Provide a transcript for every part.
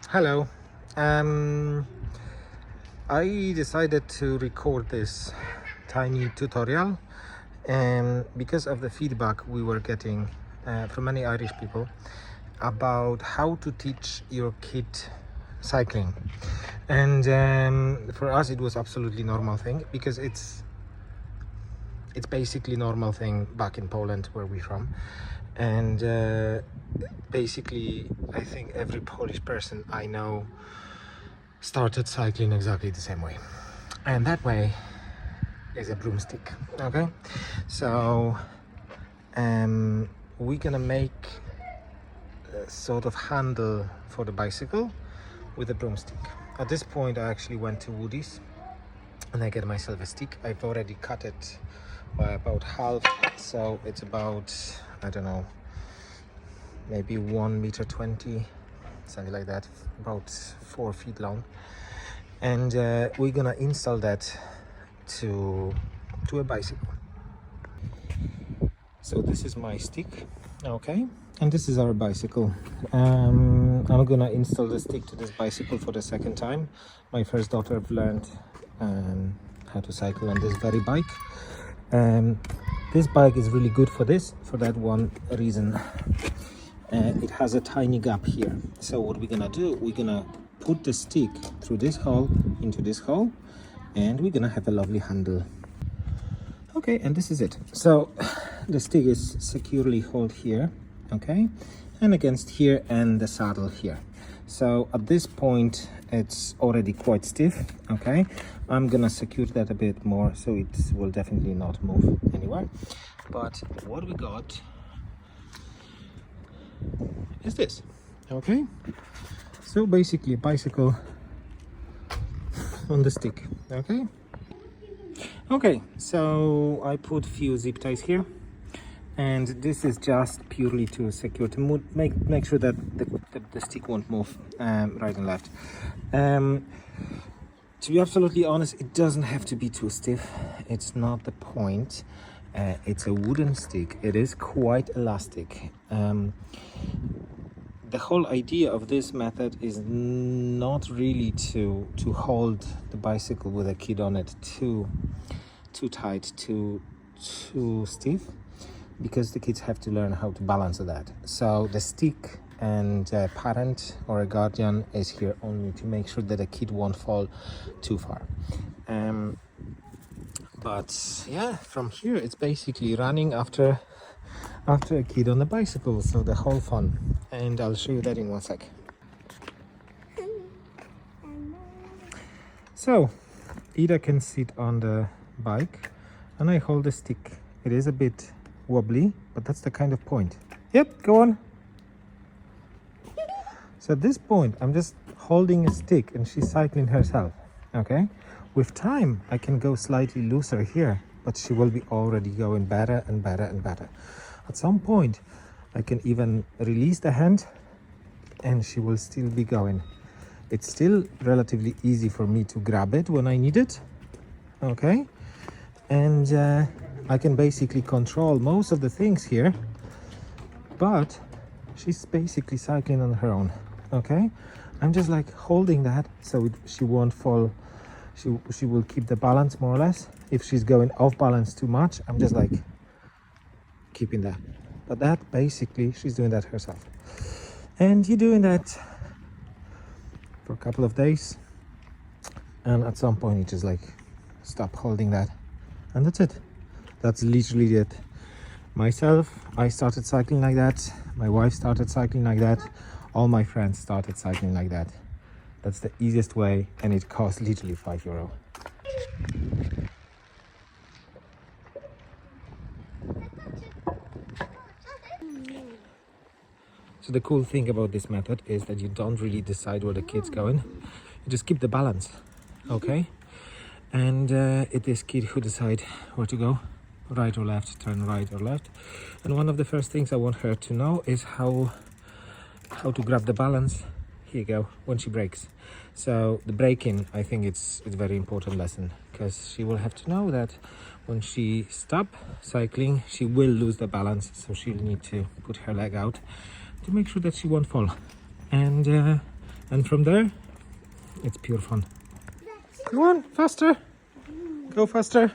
Hello. Um, I decided to record this tiny tutorial because of the feedback we were getting from many Irish people about how to teach your kid cycling. And for us it was absolutely normal thing because it's basically normal thing back in Poland where we're from. And basically I think every Polish person I know started cycling exactly the same way, and that way is a broomstick. Okay, so we're gonna make a sort of handle for the bicycle with a broomstick. At this point I actually went to Woody's and I get myself a stick. I've already cut it by about half, so it's about, I don't know, maybe 1 meter 20, something like that, about 4 feet long. And we're gonna install that to a bicycle. So this is my stick, okay, and this is our bicycle. I'm gonna install the stick to this bicycle for the second time. My first daughter learned how to cycle on this very bike. This bike is really good for that one reason. It has a tiny gap here, so what we're gonna do, we're gonna put the stick through this hole into this hole, and we're gonna have a lovely handle. Okay, and this is it. So the stick is securely held here, okay, and against here, and the saddle here. So at this point it's already quite stiff, okay. I'm gonna secure that a bit more so it will definitely not move anywhere. But what we got is this, okay. So basically a bicycle on the stick, okay. So I put few zip ties here, and this is just purely to secure, to make sure that the stick won't move right and left. To be absolutely honest, it doesn't have to be too stiff. It's not the point. It's a wooden stick. It is quite elastic. The whole idea of this method is not really to hold the bicycle with a kid on it too tight, too stiff, because the kids have to learn how to balance that. So the stick and a parent or a guardian is here only to make sure that a kid won't fall too far. But yeah, from here it's basically running after a kid on a bicycle, so the whole fun. And I'll show you that in one sec. So Ida can sit on the bike and I hold the stick. It is a bit wobbly, but that's the kind of point. Yep, go on. So at this point I'm just holding a stick and she's cycling herself, okay. With time I can go slightly looser here, but she will be already going better and better and better. At some point I can even release the hand and she will still be going. It's still relatively easy for me to grab it when I need it, okay. And I can basically control most of the things here, but she's basically cycling on her own, okay. I'm just like holding that so she won't fall. She will keep the balance more or less. If she's going off balance too much, I'm just like keeping that. But that basically she's doing that herself, and you're doing that for a couple of days, and at some point you just like stop holding that, and that's it. That's literally it. Myself, I started cycling like that. My wife started cycling like that. All my friends started cycling like that. That's the easiest way, and it costs literally €5. So the cool thing about this method is that you don't really decide where the kid's going. You just keep the balance, okay? And it is kid who decide where to go, right or left, turn right or left. And one of the first things I want her to know is how to grab the balance. Here you go, when she brakes. So the braking, I think it's a very important lesson, because she will have to know that when she stop cycling she will lose the balance, so she'll need to put her leg out to make sure that she won't fall. And And from there, it's pure fun. Come on, faster. Go faster.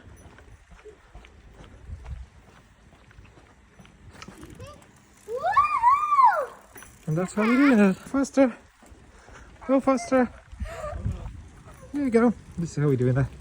And that's how we're doing it. Faster. Go faster. There you go. This is how we're doing that.